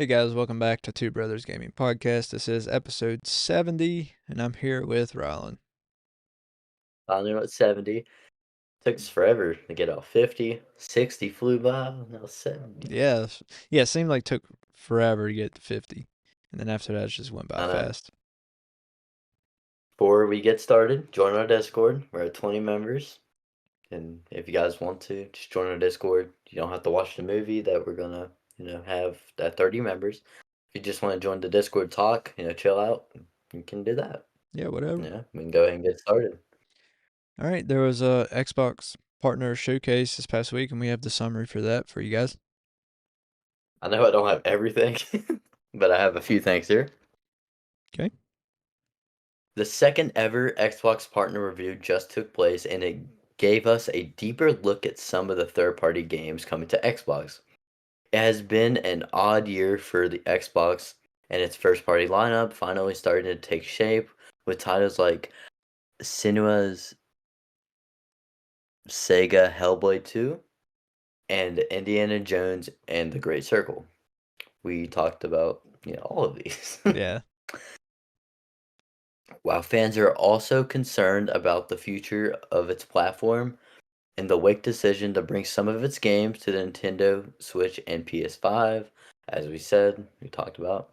Hey guys, welcome back to Two Brothers Gaming Podcast. This is episode 70, and I'm here with Rylan. Finally at 70. Took us forever to get off 50. 60 flew by, now 70. Yeah, it seemed like it took forever to get to 50, and then after that, it just went by I know. fast. Before we get started, join our Discord. We're at 20 members. And if you guys want to, just join our Discord. You don't have to watch the movie that we're gonna, have at 30 members. If you just want to join the Discord talk, chill out, you can do that. Yeah, whatever. Yeah, we can go ahead and get started. All right, there was a Xbox partner showcase this past week, and we have the summary for that for you guys. I know I don't have everything, but I have a few things here. Okay. The second ever Xbox partner review just took place, and it gave us a deeper look at some of the third-party games coming to Xbox. It has been an odd year for the Xbox, and its first-party lineup finally starting to take shape with titles like Senua's Sega Hellblade 2 and Indiana Jones and the Great Circle. We talked about all of these. Yeah. While fans are also concerned about the future of its platform and the Wake decision to bring some of its games to the Nintendo Switch and PS5, as we talked about.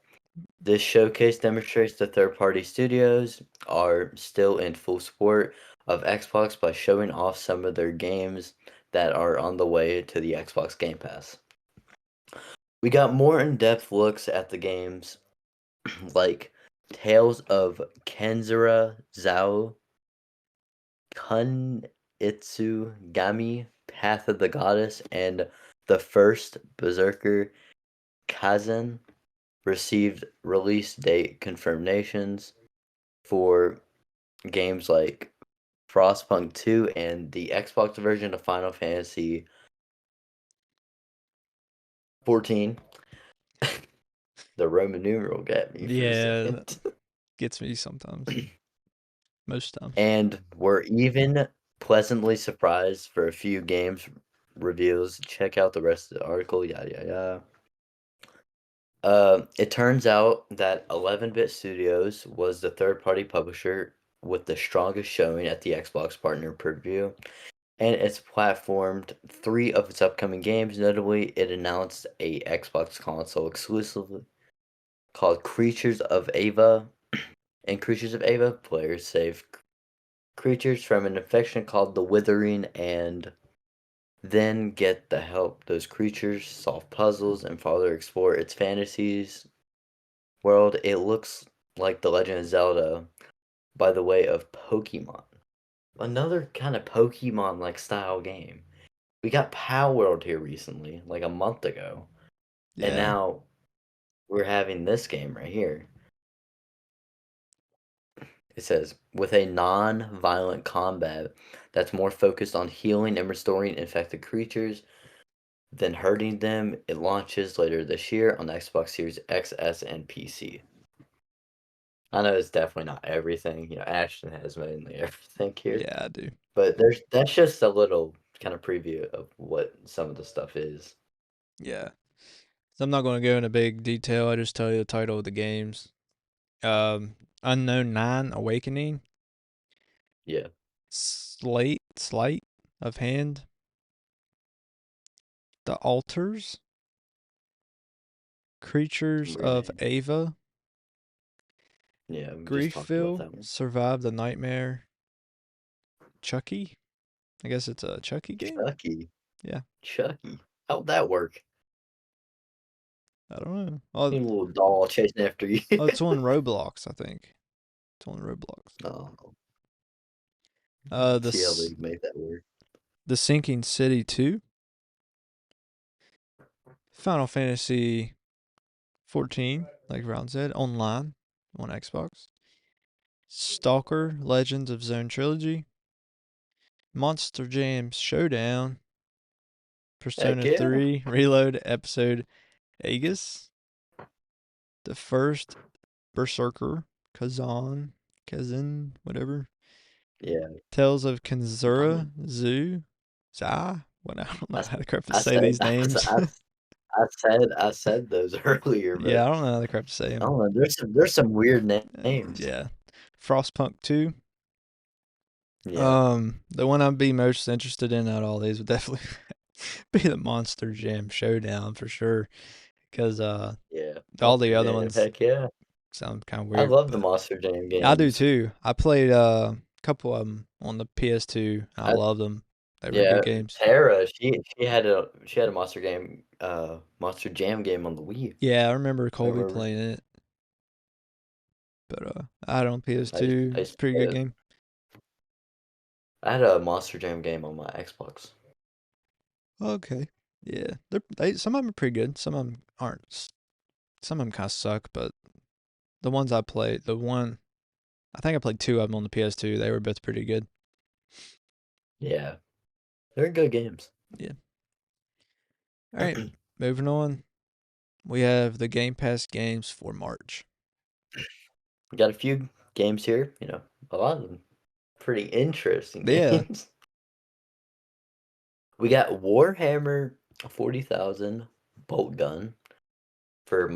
This showcase demonstrates the third-party studios are still in full support of Xbox by showing off some of their games that are on the way to the Xbox Game Pass. We got more in-depth looks at the games like Tales of Kenzura Zao, Kunitsu Gami, Path of the Goddess, and the first Berserker Kaizen received release date confirmations for games like Frostpunk 2 and the Xbox version of Final Fantasy 14. The Roman numeral got me for a second. Gets me sometimes. Most times. And we're even pleasantly surprised for a few games reviews. Check out the rest of the article. Yada. It turns out that 11-Bit Studios was the third-party publisher with the strongest showing at the Xbox Partner Preview, and it's platformed 3 of its upcoming games. Notably, it announced a Xbox console exclusively called Creatures of Ava. In Creatures of Ava, players save creatures from an infection called the Withering and then get the help those creatures solve puzzles and further explore its fantasies world. It looks like The Legend of Zelda by the way of Pokemon. Another kind of Pokemon like style game. We got Pow World here recently, like a month ago. Yeah. And now we're having this game right here. It says, with a non-violent combat that's more focused on healing and restoring infected creatures than hurting them, it launches later this year on Xbox Series X, S, and PC. I know it's definitely not everything. Ashton has mainly everything here. Yeah, I do. But that's just a little kind of preview of what some of the stuff is. Yeah. So I'm not going to go into big detail. I just tell you the title of the games. Unknown 9 Awakening. Yeah. Sleight of Hand. The Altars. Creatures of Ava. Yeah. Griefville. Survive the Nightmare. Chucky. I guess it's a Chucky game. Chucky. Yeah. Chucky. How'd that work? I don't know. A little doll chasing after you. Oh, it's on Roblox, I think. It's on Roblox. Oh. See how they make that work. The Sinking City 2. Final Fantasy 14, like Ron said, online on Xbox. Stalker Legends of Zone Trilogy. Monster Jam Showdown. Persona 3 Reload Episode Aegis. The first Berserker Kazan, whatever. Yeah. Tales of Kenzura Za. What, I don't know how to correctly say these names. I said those earlier, Yeah, but I don't know how the crap to say I them. don't know. There's some weird names. Yeah, Frostpunk 2. Yeah, The one I'd be most interested in out of all these would definitely be the Monster Jam Showdown for sure, because yeah. all the Monster other Jam. ones Heck yeah. sound kind of I weird, love the but Monster Jam I do games. too. I played a couple of them on the PS2. I I, loved them. They were yeah, good games. Tara, she had a Monster Jam game on the Wii. Yeah, I remember I Colby remember. playing it, but I had it on I used, PS2. I It's used a to pretty play good it. game. I had a Monster Jam game on my Xbox. Okay. Yeah, they some of them are pretty good. Some of them aren't. Some of them kind of suck, but the ones I played, I think I played two of them on the PS2. They were both pretty good. Yeah, they're good games. Yeah. All right, moving on. We have the Game Pass games for March. We got a few games here. A lot of them pretty interesting Yeah, games. We got Warhammer 40,000 Bolt Gun for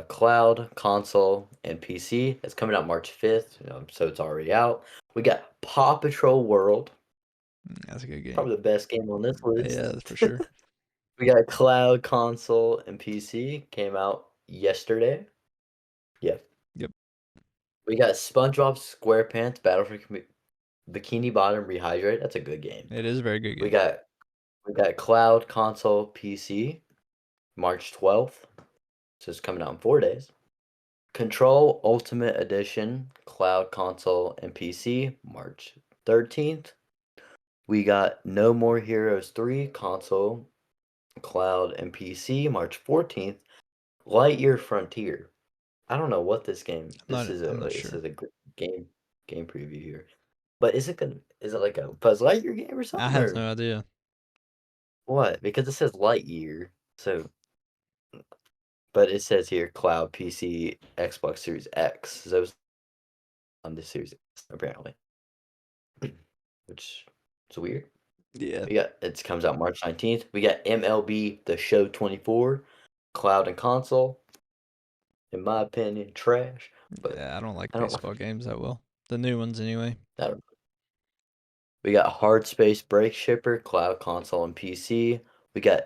cloud, console, and PC. It's coming out March 5th, so it's already out. We got Paw Patrol World, that's a good game. probably the best game on this list. Yeah, for sure. We got cloud, console, and PC. Came out yesterday. Yeah. Yep, We got SpongeBob SquarePants Battle for Bikini Bottom Rehydrate. That's a good game. it is a very good We game. got we got cloud, console, PC, March 12th. So it's coming out in 4 days. Control Ultimate Edition, cloud, console, and PC, March 13th. We got No More Heroes 3, console, cloud, and PC, March 14th. Lightyear Frontier. I don't know what this game. This is a I'm not this sure. is a game preview here. But is it like a Buzz Lightyear game or I something have or no idea. what? Because it says Lightyear. So but it says here cloud PC Xbox Series X. So it's on the Series X apparently. Which is weird. Yeah, It comes out March 19th. We got MLB The Show 24, cloud and console. In my opinion, trash. But yeah. I don't like I don't baseball games that well. The new ones, anyway. I don't We got Hard Space Break Shipper, cloud console and PC. We got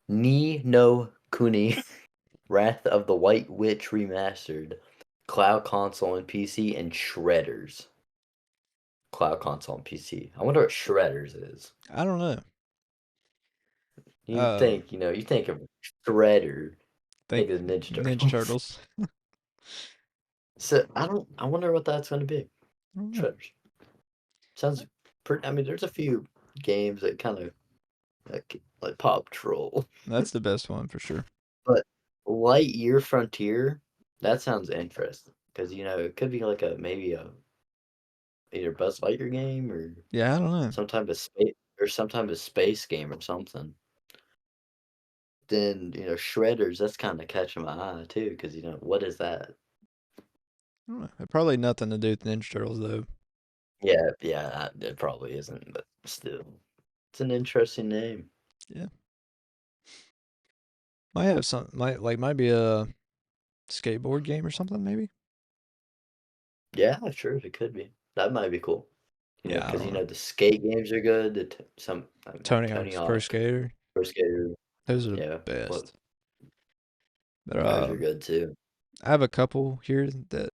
Ni no Kuni, Wrath of the White Witch remastered, cloud console and PC, and Shredders, cloud console and PC. I wonder what Shredders is. I don't know. You Um, think, you think of Shredder, think think of Ninja Ninja Turtles. Turtles. So I wonder what that's gonna be. I don't know. Shredders. Sounds pretty. I mean, there's a few games that kind of like Paw Patrol, That's the best one for sure. but Lightyear Frontier. That sounds interesting because it could be like a maybe a either Buzz Lightyear game or Yeah, I don't know. some type of space game or something. Then Shredders. That's kind of catching my eye too because what is that? I don't know. It probably nothing to do with Ninja Turtles though. Yeah, yeah, it probably isn't, but still, it's an interesting name. Yeah, might have some. Might be a skateboard game or something. Maybe. Yeah, sure, it could be. That might be cool. Yeah, I Because don't know. the skate games are good. Tony Tony Hawk's Pro Hawk, Skater. Pro Skater, Those are the yeah, what best. But those are good too. I have a couple here that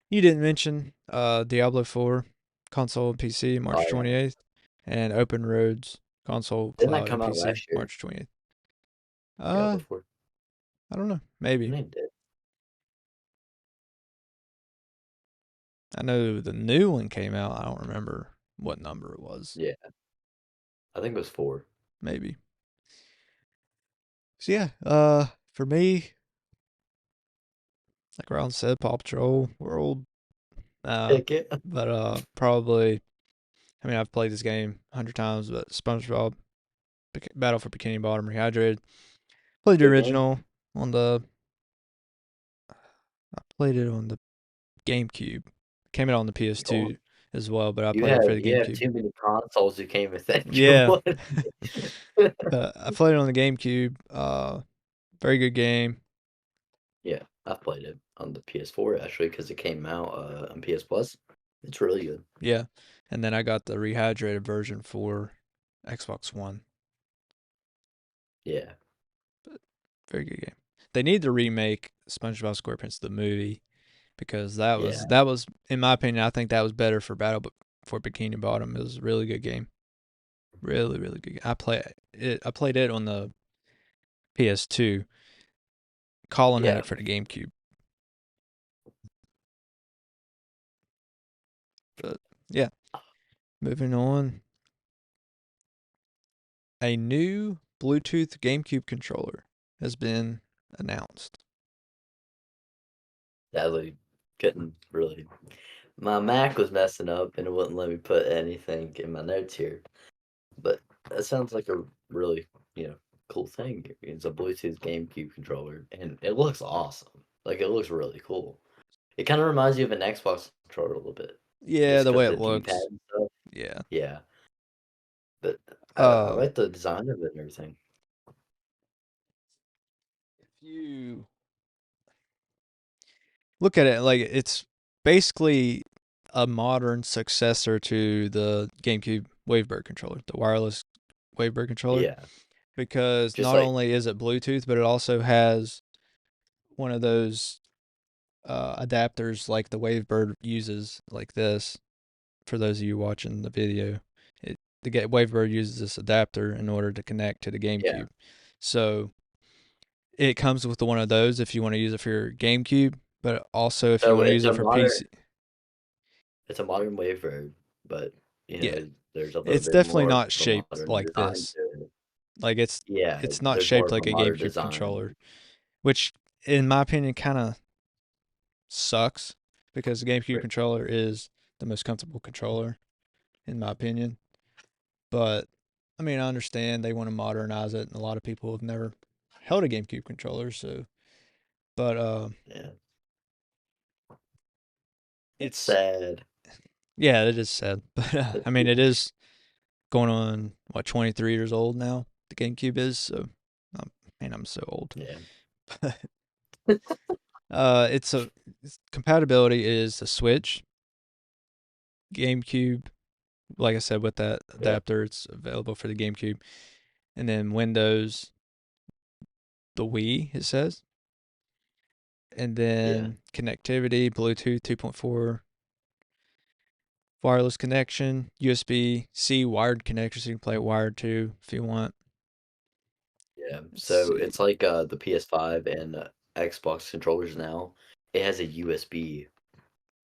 you didn't mention. Diablo 4 console and PC Oh March yeah, 28th, and Open Roads console, didn't that cloud, and come out PC last year? March 20th. Yeah, Uh, before. I don't know. I Maybe. think it did. I know the new one came out. I don't remember what number it was. Yeah, I think it was 4. Maybe. So yeah, for me, like Ron said, Paw Patrol World. Uh, Heck yeah, but probably. I mean, I've played this game 100 times, but SpongeBob Battle for Bikini Bottom Rehydrated. Played the good game. original on the. I played it on the GameCube. Came out on the Oh, PS2 as well, but I you played have it for the you have GameCube. too many consoles. You can't even think of Yeah, one. But I played it on the GameCube. Very good game. Yeah, I've played it on the PS4 actually because it came out on PS Plus. It's really good. Yeah. And then I got the rehydrated version for Xbox One. Yeah, But very good game. They need to remake SpongeBob SquarePants the movie because yeah, that was in my opinion I think that was better for for Bikini Bottom. It was a really good game. Really, really good. I played it on the PS2. Colin had yeah. it for the GameCube. But yeah, moving on. A new Bluetooth GameCube controller has been announced. Sadly, couldn't really. My Mac was messing up and it wouldn't let me put anything in my notes here. But that sounds like a really, you know, cool thing. It's a Bluetooth GameCube controller, and it looks awesome. Like it looks really cool. It kind of reminds you of an Xbox controller a little bit, Yeah, just the because way it the D-pad looks. and stuff. Yeah. Yeah, but I Um, like the design of it and everything. if you look at it, like it's basically a modern successor to the GameCube Wavebird controller, the wireless Wavebird controller, Yeah, because just not like only is it Bluetooth, but it also has one of those adapters like the Wavebird uses, like this. For those of you watching the video, Wavebird uses this adapter in order to connect to the yeah. GameCube. So it comes with one of those if you want to use it for your GameCube, but also if you So want to use it for PC. it's a modern Wavebird, but Yeah, there's a little it's bit definitely more not of a shaped modern like design this. to it. Like Yeah, it's not there's more shaped of a like a modern GameCube design. controller, which in my opinion kind of sucks because the GameCube Right. controller is the most comfortable controller in my opinion. But I mean, I understand they want to modernize it, and a lot of people have never held a GameCube controller, so but Yeah, it's it's sad. yeah, it is sad. But I mean, it is going on what 23 years old now. The GameCube is so. Man, I'm so old. Yeah, But its compatibility is the Switch, GameCube. Like I said, with that yeah, adapter, it's available for the GameCube, and then Windows, the Wii. It says, and yeah, then connectivity, Bluetooth 2.4 wireless connection, USB C wired connector, so you can play it wired too if you want. yeah. Let's So see. it's like the PS5 and Xbox controllers now. It has a USB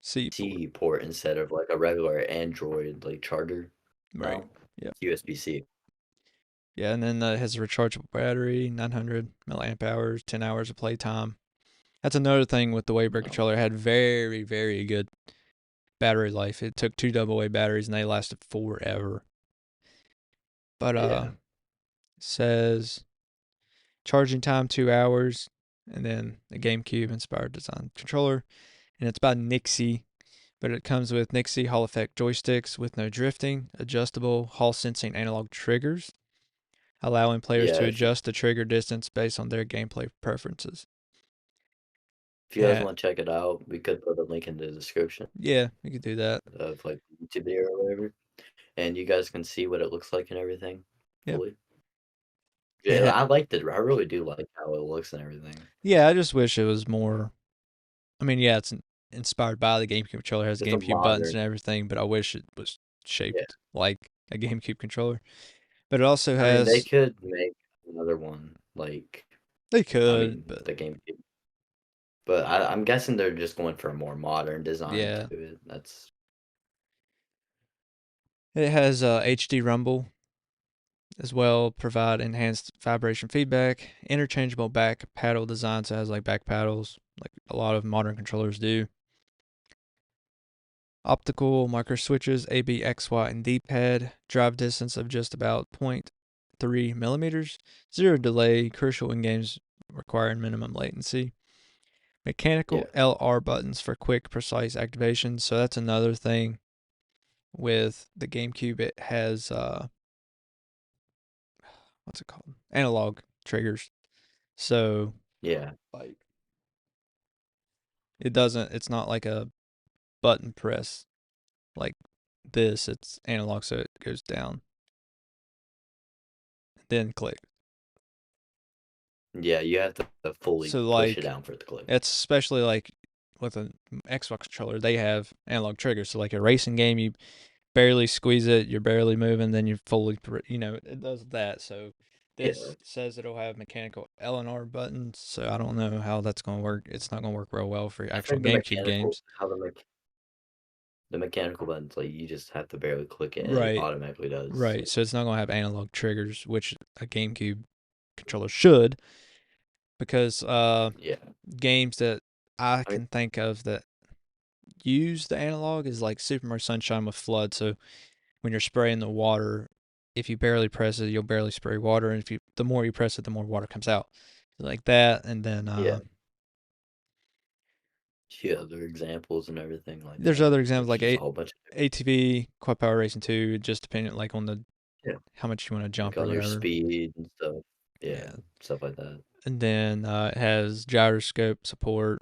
C port. C port instead of like a regular Android like charger Right. now. Yeah. It's USB C. Yeah, and then it has a rechargeable battery, 900 milliamp hours, 10 hours of playtime. That's another thing with the Wavebird Oh, controller. It had very, very good battery life. It took two AA batteries and they lasted forever. But yeah, it says charging time 2 hours, and then a GameCube inspired design controller, and it's by Nixie. But it comes with Nixie Hall Effect joysticks with no drifting, adjustable Hall sensing analog triggers, allowing players yeah. to adjust the trigger distance based on their gameplay preferences. If you guys And want to check it out, we could put a link in the description yeah, you could do that. of like the YouTube video or whatever, and you guys can see what it looks like and everything Yeah. fully. Yeah, Yeah. I liked it. I really do like how it looks and everything. Yeah, I just wish it was more. I mean, yeah, it's inspired by the GameCube controller, has It's a GameCube buttons modern. and everything, but I wish it was Yeah, shaped like a GameCube controller. But it also I mean they has. could make another one like They I could, mean but the GameCube, but I'm guessing they're just going for a more modern design yeah. to it. That's It has HD rumble as well, provide enhanced vibration feedback, interchangeable back paddle design, so it has like back paddles, like a lot of modern controllers do. Optical micro switches, A, B, X, Y, and D pad, drive distance of just about zero point 0.3 millimeters, zero delay, crucial in games requiring minimum latency. Mechanical yeah, LR buttons for quick, precise activation. So that's another thing with the GameCube. It has what's it called? Analog triggers. So Yeah. like it's not like a button press like this. It's analog, so it goes down, then click. Yeah, you have to fully So push it like down for it to click. it's especially like with an Xbox controller, they have analog triggers. So like a racing game, you barely squeeze it, you're barely moving, then you're fully, it does that. So Yeah. this says it'll have mechanical L and R buttons. So I don't know how that's going to work. It's not going to work real well for I actual think the GameCube mechanical games. how the mechanical buttons, like you just have to barely click it and it Right, automatically does. right. So So it's not going to have analog triggers, which a GameCube controller should, because yeah. games that I I mean, can think of that use the analog is like Super Mario Sunshine with Flood. So when you're spraying the water, if you barely press it, you'll barely spray water, and if you the more you press it, the more water comes out, like that. And then yeah. Yeah, other examples and everything like there's that. other examples There's like just a whole bunch of ATV, Quad Power Racing 2, just depending like on the yeah, how much you want to like jump or on your whatever. speed and stuff. Yeah, Yeah, stuff like that. and then it has gyroscope support,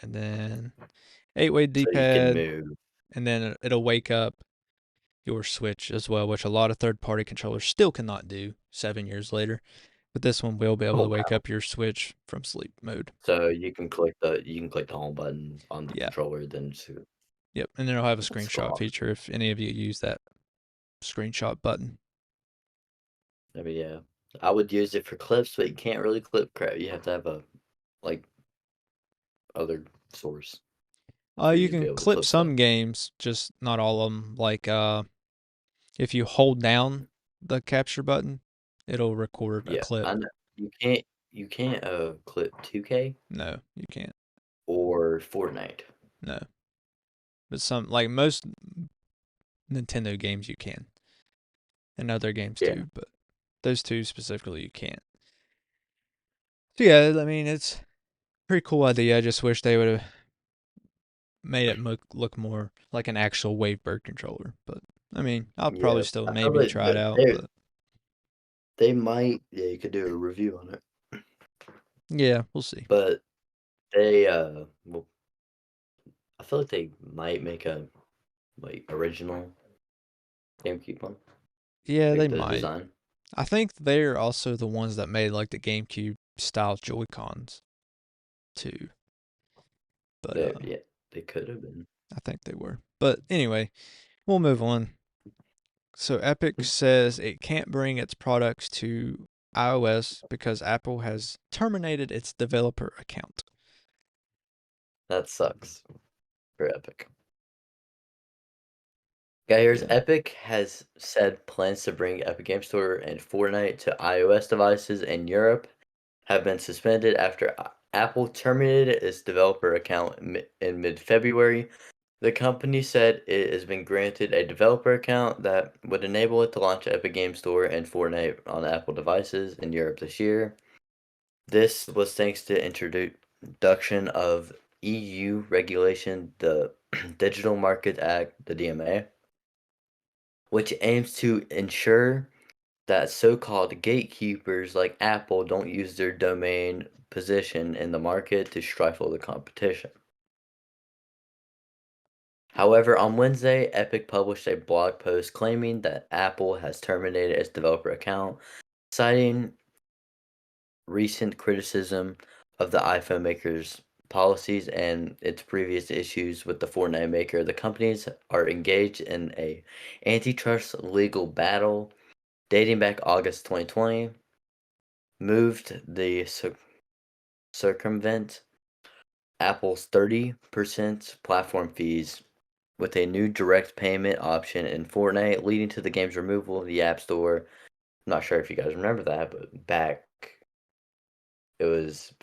and then 8-way So you can D-pad, move. and then it'll wake up your Switch as well, which a lot of third-party controllers still cannot do 7 years later. But this one will be able Oh to wake wow. up your Switch from sleep mode. So you can click the home button on the Yeah. controller, then just Yep. And then it'll have a that's screenshot awesome. feature if any of you use that screenshot button. I mean, yeah, I would use it for clips, but you can't really clip crap. You have to have a like other source for You you to be can able to clip clip stuff. some games, just not all of them. Like if you hold down the capture button, it'll record a Yeah, I clip. know. You can't clip 2K No, you can't. or Fortnite. No. But some like most Nintendo games you can. And other games Yeah. too, but those two specifically you can't. So yeah, I mean it's a pretty cool idea. I just wish they would have made it look more like an actual Wavebird controller. But I mean, I'll probably Yeah, still I feel maybe like try it out. they But they might, yeah, you could do a review on it, yeah, we'll see. but they, well, I feel like they might make a, like, original GameCube one, Yeah, they like, the might. design. I think they're also the ones that made like the GameCube style Joy Cons too. But They yeah, they could have been. I think they were. But anyway, we'll move on. So Epic says it can't bring its products to iOS because Apple has terminated its developer account. That sucks for Epic. Yeah, here's Yeah. Epic has said plans to bring Epic Game Store and Fortnite to iOS devices in Europe have been suspended after Apple terminated its developer account in mid-February. The company said it has been granted a developer account that would enable it to launch Epic Game Store and Fortnite on Apple devices in Europe this year. This was thanks to introduction of EU regulation, the Digital Market Act, the DMA, which aims to ensure that so-called gatekeepers like Apple don't use their domain position in the market to stifle the competition. However, on Wednesday, Epic published a blog post claiming that Apple has terminated its developer account, citing recent criticism of the iPhone maker's policies and its previous issues with the Fortnite maker. The companies are engaged in a antitrust legal battle dating back August 2020, moved the circumvent Apple's 30% platform fees with a new direct payment option in Fortnite, leading to the game's removal of the App Store. I'm not sure if you guys remember that, but back it was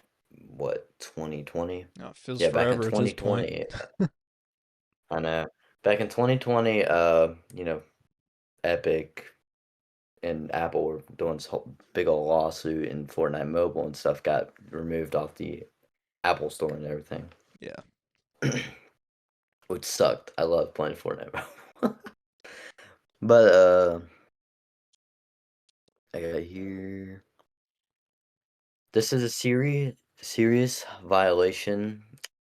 what 2020? No, it feels Yeah, back in forever at this point. 2020. I know. Back in 2020, Epic and Apple were doing this whole big old lawsuit, and Fortnite Mobile and stuff got removed off the Apple Store and everything, Yeah. which sucked. I love playing Fortnite, but I got here. This is a serious violation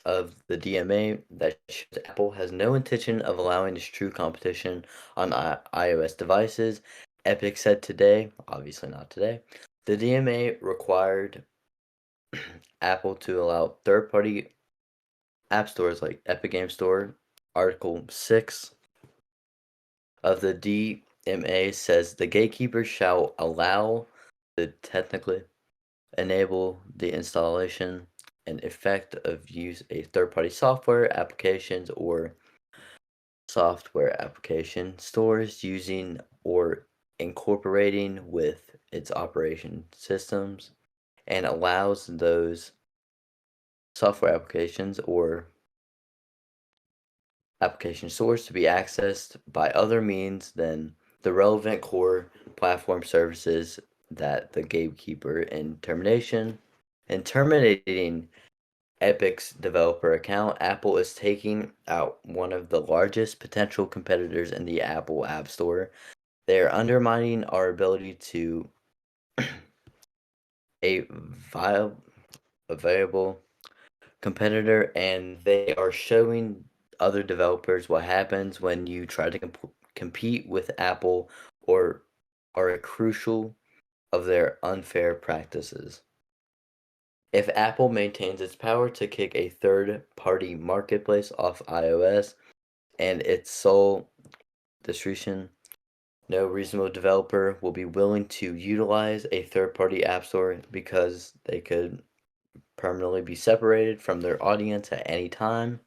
of the DMA that shows Apple has no intention of allowing this true competition on iOS devices. Epic said today, obviously not today, the DMA required Apple to allow third-party app stores like Epic Game Store. Article 6 of the DMA says the gatekeeper shall allow the technically enable the installation and effect of use a third-party software applications or software application stores using or incorporating with its operation systems and allows those software applications or application source to be accessed by other means than the relevant core platform services that the gatekeeper in terminating Epic's developer account, Apple is taking out one of the largest potential competitors in the Apple App Store. They are undermining our ability to a viable, a viable competitor, and they are showing other developers what happens when you try to compete with Apple or are a crucial of their unfair practices. If Apple maintains its power to kick a third-party marketplace off iOS and its sole distribution, no reasonable developer will be willing to utilize a third-party app store because they could permanently be separated from their audience at any time.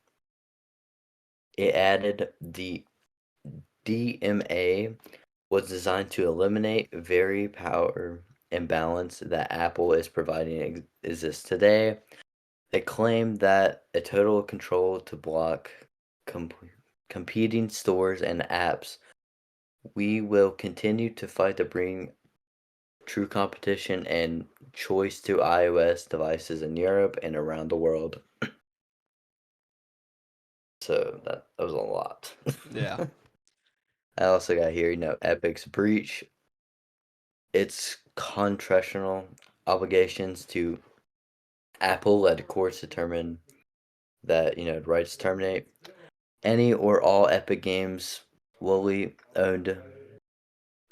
It added the DMA was designed to eliminate very power imbalance that Apple is providing exists today. They claim that a total control to block com- competing stores and apps. We will continue to fight to bring true competition and choice to iOS devices in Europe and around the world. So that was a lot. Yeah. I also got here, Epic's breach its contractual obligations to Apple led courts determine that, the rights terminate any or all Epic Games wholly owned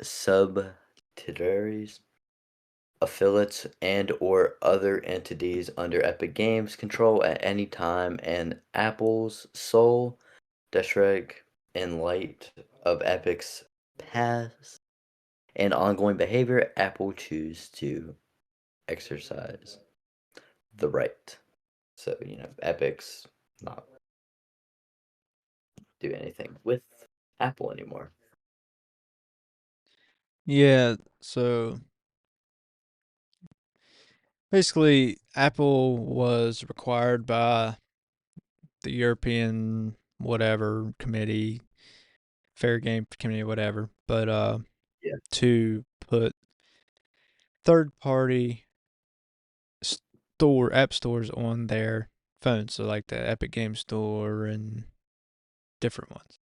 subsidiaries, affiliates, and or other entities under Epic Games control at any time, and Apple's sole district in light of Epic's past and ongoing behavior, Apple choose to exercise the right. So, Epic's not do anything with Apple anymore. Yeah, so basically Apple was required by the European whatever committee, fair game committee, whatever, but Yeah. to put third party app stores on their phones, so like the Epic Game Store and different ones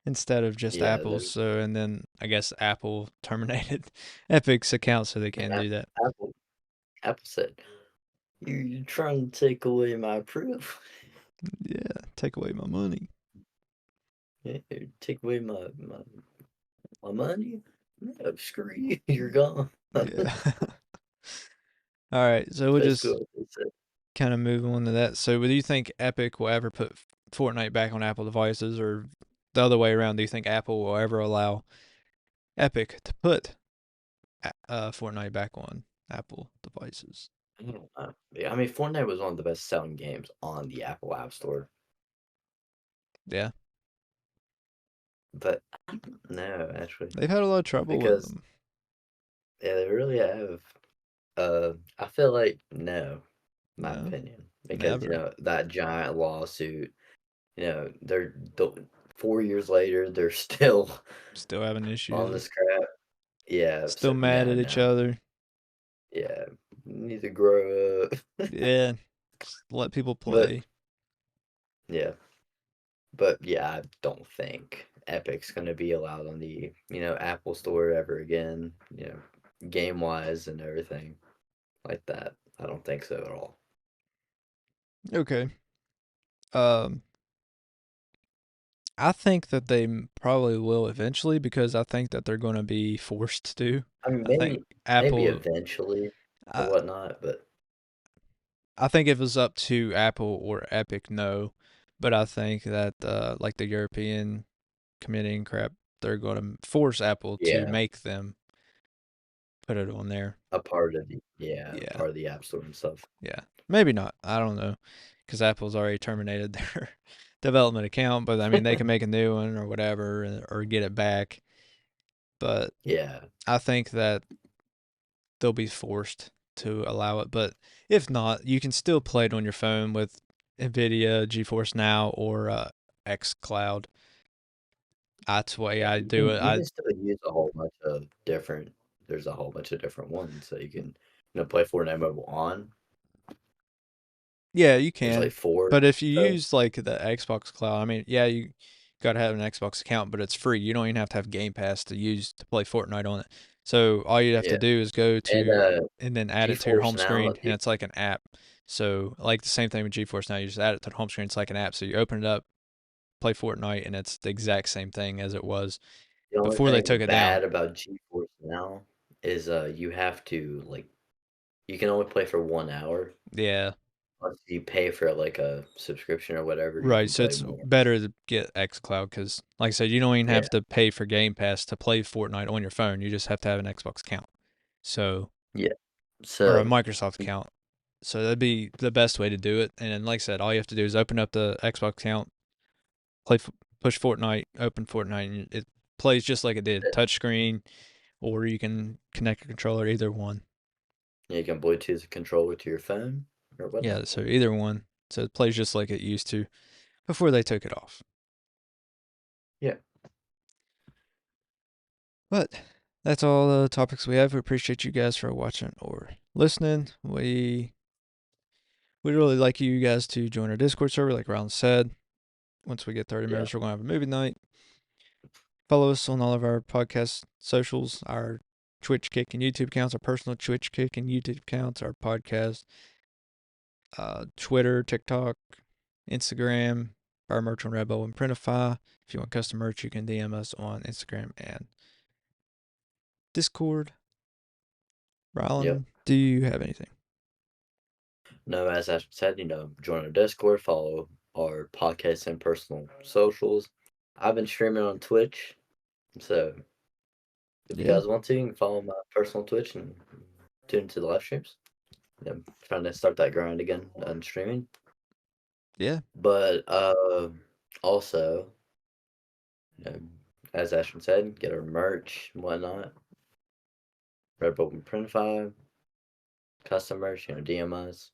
instead of just Yeah, Apple's. there's So and then I guess Apple terminated Epic's account so they can't do that. Apple. Apple said, "You're trying to take away my proof. Yeah, take away my money. Yeah, take away my money. No, screw you. You're gone." Yeah. All right, so we'll Basically just what they said. kind of move on to that. So, do you think Epic will ever put Fortnite back on Apple devices, or the other way around? Do you think Apple will ever allow Epic to put Fortnite back on Apple devices? I don't know. Yeah, I mean, Fortnite was one of the best selling games on the Apple App Store, Yeah, but I don't know actually they've had a lot of trouble with because them. yeah, they really have. I feel like no, my No, opinion, because never. that giant lawsuit. They're 4 years later, they're still Still having on issues. this crap. Yeah, Still so mad no, at each no, other. yeah, need to grow up. Yeah, just let people But play. yeah, but yeah, I don't think Epic's gonna be allowed on the Apple Store ever again. game wise and everything like that. I don't think so at all. Okay. Um, I think that they probably will eventually because I think that they're going to be forced to. I mean, I think maybe Apple. eventually or I, whatnot, but I think if it was up to Apple or Epic, no. But I think that like the European committee and crap, they're going to force Apple to yeah, make them put it on there. a part of the Yeah, part of the App Store and stuff. yeah. Maybe not. I don't know, because Apple's already terminated their development account. But I mean, they can make a new one or whatever, or get it back. But Yeah, I think that they'll be forced to allow it. But if not, you can still play it on your phone with NVIDIA, GeForce Now, or xCloud. That's the way yeah. I do it. You can still use a whole bunch of different. There's a whole bunch of different ones that you can play Fortnite mobile on. Yeah, you There's like can. four. But if you So use like the Xbox Cloud, I mean, yeah, you gotta have an Xbox account, but it's free. You don't even have to have Game Pass to use to play Fortnite on it. So all you'd have to yeah, do is go and to and then add it to your GeForce home Now. screen, and it's like an app. So like the same thing with GeForce Now, you just add it to the home screen. It's like an app. So you open it up, play Fortnite, and it's the exact same thing as it was The only before they thing took it down. bad about GeForce Now is you have to like you can only play for 1 hour. Yeah, Once you pay for like a subscription or whatever, you right. can So play it's more. better to get xCloud because, like I said, you don't even Yeah, have to pay for Game Pass to play Fortnite on your phone. You just have to have an Xbox account. So, yeah. or a So Microsoft account. So that'd be the best way to do it. And then, like I said, all you have to do is open up the Xbox account, play, push Fortnite, open Fortnite, and it plays just like it did, touchscreen, or you can connect a controller, either one. you can Bluetooth the controller to your phone or Yeah, whatnot. so either one. So it plays just like it used to before they took it off. Yeah. But that's all the topics we have. We appreciate you guys for watching or listening. We'd really like you guys to join our Discord server, like Ron said. Once we get 30 Yeah. members, we're going to have a movie night. Follow us on all of our podcast socials, our Twitch Kick and YouTube accounts, our personal Twitch Kick and YouTube accounts, our podcast, Twitter, TikTok, Instagram, our merch on Redbubble and Printify. If you want custom merch, you can DM us on Instagram and Discord. Yep. Rylan, do you have anything? No, as I said, join our Discord, follow our podcast and personal socials. I've been streaming on Twitch, so if you Yeah, guys want to, you can follow my personal Twitch and tune into the live streams. I'm trying to start that grind again on streaming. yeah, But also, know, as Ashton said, get our merch and whatnot. Redbubble and Printify, custom merch, DM us.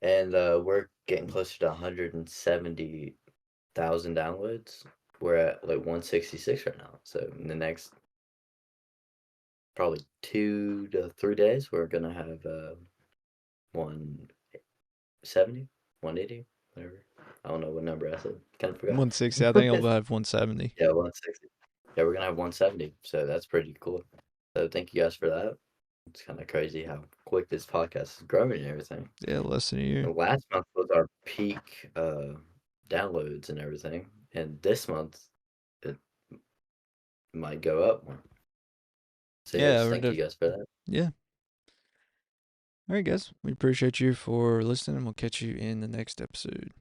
And we're getting closer to 170,000 downloads. We're at like 166 right now. So in the next probably 2 to 3 days, we're gonna have 170, 180, whatever. I don't know what number I said. Kind of forgot. 160. I think I'll have 170. Yeah, 160. Yeah, we're gonna have 170. So that's pretty cool. So thank you guys for that. It's kind of crazy how quick this podcast is growing and everything. Yeah, less than a year. Last month was our peak downloads and everything, and this month it might go up more. So yeah, Yeah, just thank you guys for that. yeah. All right, guys. We appreciate you for listening, and we'll catch you in the next episode.